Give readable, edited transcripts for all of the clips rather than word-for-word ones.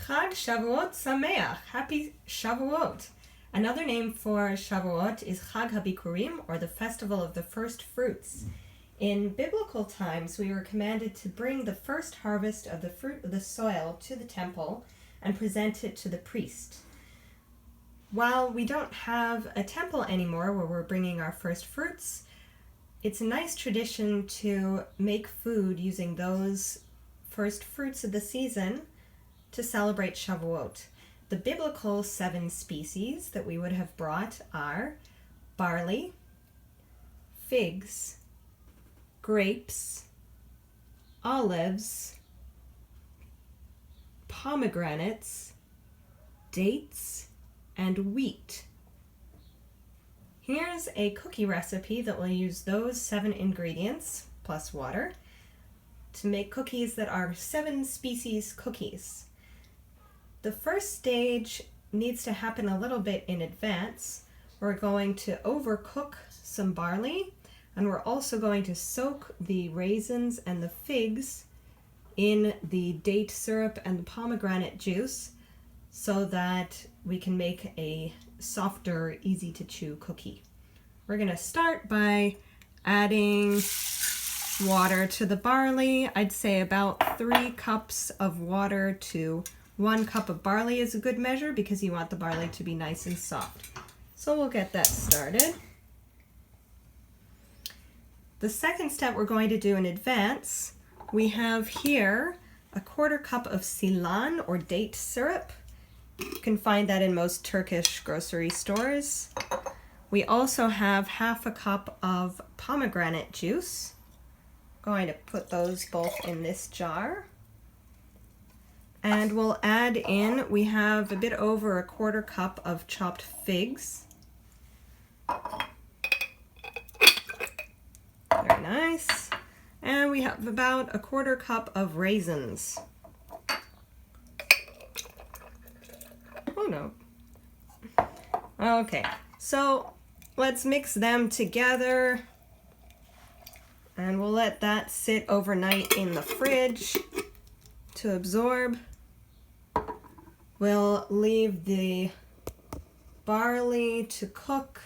Hag Sameach, Happy Shavu'ot. Another name for Shavuot is Hag HaBikurim, or the Festival of the First Fruits. In biblical times, we were commanded to bring the first harvest of the fruit of the soil to the temple and present it to the priest. While we don't have a temple anymore where we're bringing our first fruits, it's a nice tradition to make food using those first fruits of the season to celebrate Shavuot. The biblical 7 species that we would have brought are barley, figs, grapes, olives, pomegranates, dates, and wheat. Here's a cookie recipe that will use those 7 ingredients, plus water, to make cookies that are 7 species cookies. The first stage needs to happen a little bit in advance. We're going to overcook some barley, and we're also going to soak the raisins and the figs in the date syrup and the pomegranate juice so that we can make a softer, easy to chew cookie. We're going to start by adding water to the barley. I'd say about 3 cups of water to 1 cup of barley is a good measure because you want the barley to be nice and soft. So we'll get that started. The second step we're going to do in advance, we have here a 1/4 cup of silan or date syrup. You can find that in most Turkish grocery stores. We also have 1/2 cup of pomegranate juice. I'm going to put those both in this jar. And we'll add in, we have a bit over a 1/4 cup of chopped figs. Very nice. And we have about a 1/4 cup of raisins. Oh no. Okay, so let's mix them together. And we'll let that sit overnight in the fridge to absorb. We'll leave the barley to cook,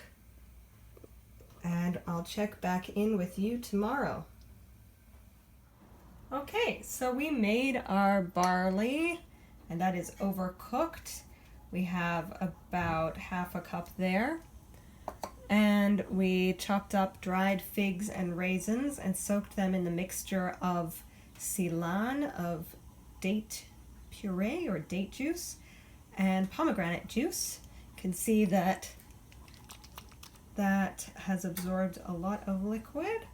and I'll check back in with you tomorrow. Okay, so we made our barley, and that is overcooked. We have about 1/2 cup there. And we chopped up dried figs and raisins and soaked them in the mixture of silan, of date puree or date juice, and pomegranate juice. You can see that that has absorbed a lot of liquid.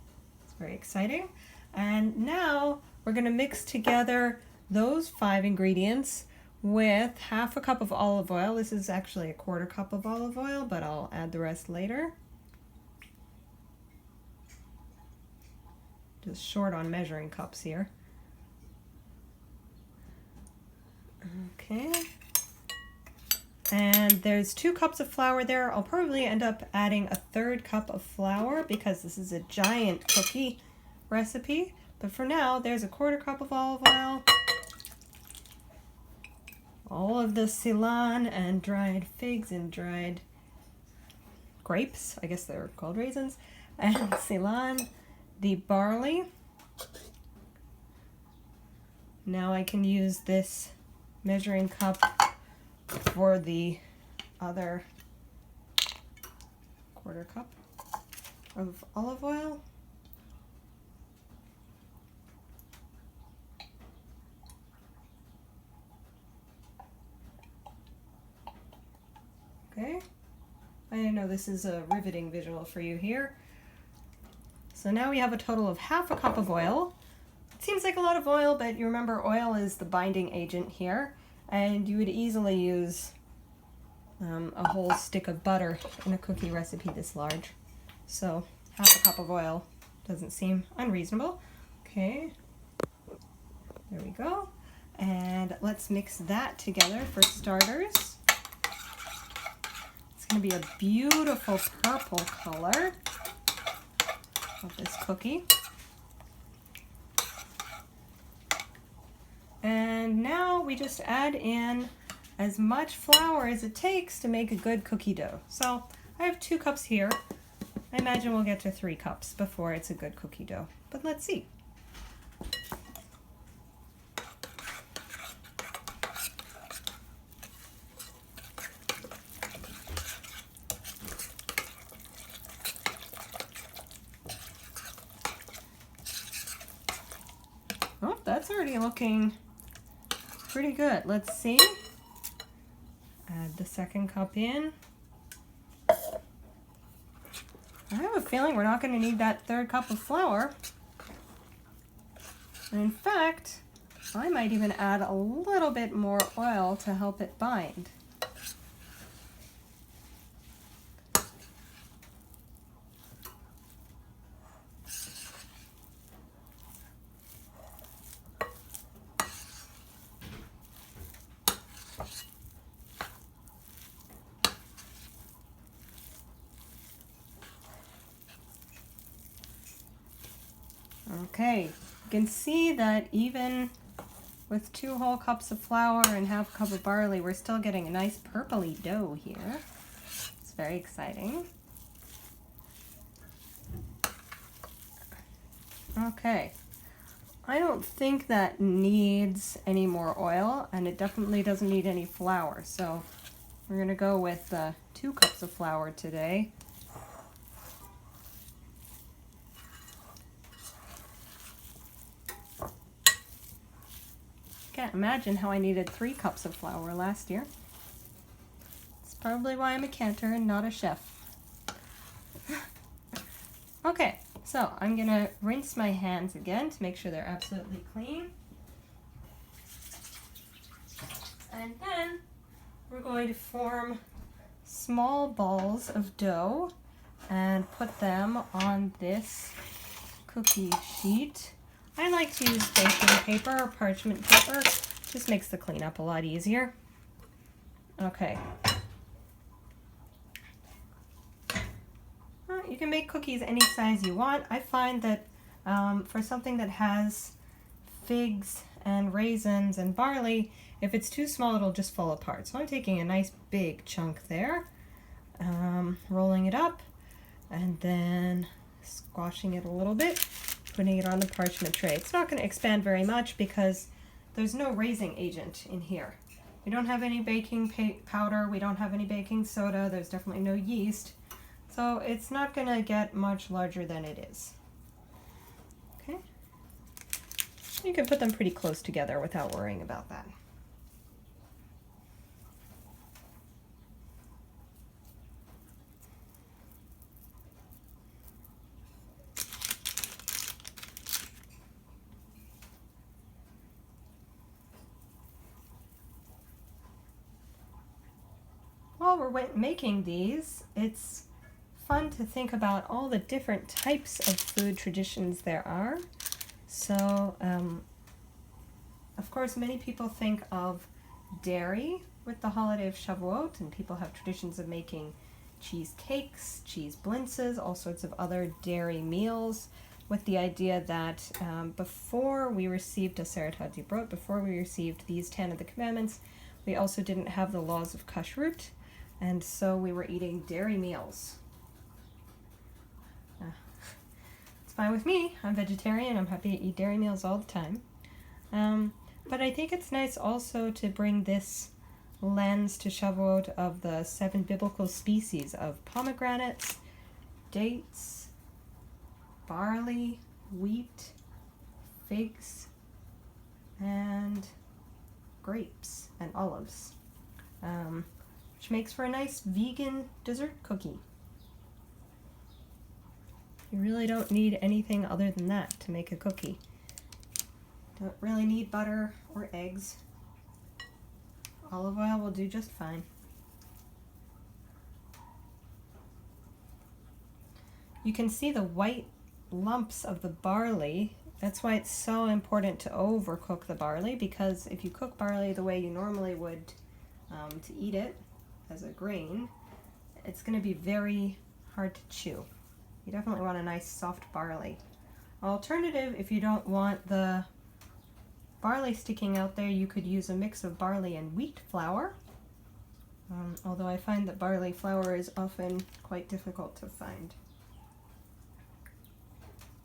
It's very exciting. And now we're going to mix together those 5 ingredients with 1/2 cup of olive oil. This is actually a 1/4 cup of olive oil, but I'll add the rest later. Just short on measuring cups here. Okay. And there's 2 cups of flour there. I'll probably end up adding a 1/3 cup of flour because this is a giant cookie recipe. But for now, there's a 1/4 cup of olive oil. All of the silan and dried figs and dried grapes, I guess they're called raisins, and silan, the barley. Now I can use this measuring cup for the other 1/4 cup of olive oil. Okay, I know this is a riveting visual for you here. So now we have a total of 1/2 cup of oil. It seems like a lot of oil, but you remember oil is the binding agent here, and you would easily use a whole stick of butter in a cookie recipe this large. So 1/2 cup of oil doesn't seem unreasonable. Okay, there we go. And let's mix that together for starters. It's going to be a beautiful purple color of this cookie. And now we just add in as much flour as it takes to make a good cookie dough. So I have 2 cups here. I imagine we'll get to 3 cups before it's a good cookie dough, but let's see. Oh, that's already looking pretty good. Let's see. Add the 2nd cup in. I have a feeling we're not going to need that 3rd cup of flour. And in fact, I might even add a little bit more oil to help it bind. Okay, you can see that even with 2 whole cups of flour and half a cup of barley, we're still getting a nice purpley dough here. It's very exciting. Okay, I don't think that needs any more oil, and it definitely doesn't need any flour, so we're going to go with 2 cups of flour today. Can't imagine how I needed 3 cups of flour last year. It's probably why I'm a cantor and not a chef. Okay, so I'm gonna rinse my hands again to make sure they're absolutely clean. And then we're going to form small balls of dough and put them on this cookie sheet. I like to use baking paper or parchment paper. Just makes the cleanup a lot easier. Okay. You can make cookies any size you want. I find that for something that has figs and raisins and barley, if it's too small, it'll just fall apart. So I'm taking a nice big chunk there, rolling it up, and then squashing it a little bit, putting it on the parchment tray. It's not going to expand very much because there's no raising agent in here. We don't have any baking powder, we don't have any baking soda, there's definitely no yeast. So it's not going to get much larger than it is. Okay. You can put them pretty close together without worrying about that. While we're making these, it's fun to think about all the different types of food traditions there are. So, of course, many people think of dairy with the holiday of Shavu'ot, and people have traditions of making cheesecakes, cheese blintzes, all sorts of other dairy meals, with the idea that before we received Aseret HaDibrot, before we received these 10 of the commandments, we also didn't have the laws of kashrut, and so we were eating dairy meals. It's fine with me. I'm vegetarian. I'm happy to eat dairy meals all the time. But I think it's nice also to bring this lens to Shavuot of the 7 biblical species of pomegranates, dates, barley, wheat, figs, and grapes and olives, which makes for a nice vegan dessert cookie. You really don't need anything other than that to make a cookie. Don't really need butter or eggs. Olive oil will do just fine. You can see the white lumps of the barley. That's why it's so important to overcook the barley, because if you cook barley the way you normally would to eat it as a grain, it's going to be very hard to chew. You definitely want a nice soft barley. Alternative, if you don't want the barley sticking out there, you could use a mix of barley and wheat flour. Although I find that barley flour is often quite difficult to find.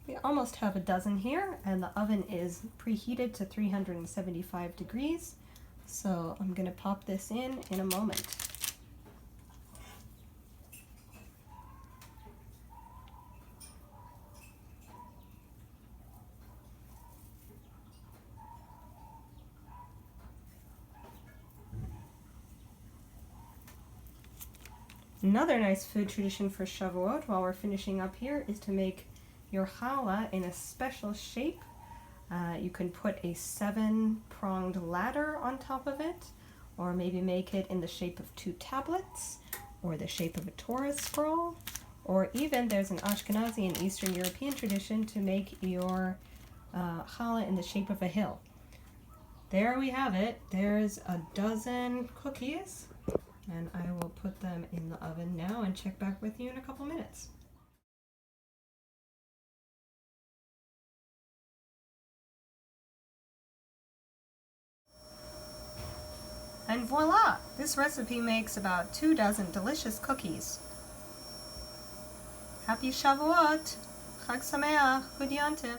We almost have a dozen here, and the oven is preheated to 375 degrees, so I'm going to pop this in a moment. Another nice food tradition for Shavu'ot, while we're finishing up here, is to make your challah in a special shape. You can put a 7-pronged ladder on top of it, or maybe make it in the shape of 2 tablets, or the shape of a Torah scroll, or even there's an Ashkenazi and Eastern European tradition to make your challah in the shape of a hill. There we have it. There's a dozen cookies, and I will put them in the oven now and check back with you in a couple minutes. And voila! This recipe makes about 2 dozen delicious cookies. Happy Shavuot! Chag Sameach! Good Yontif!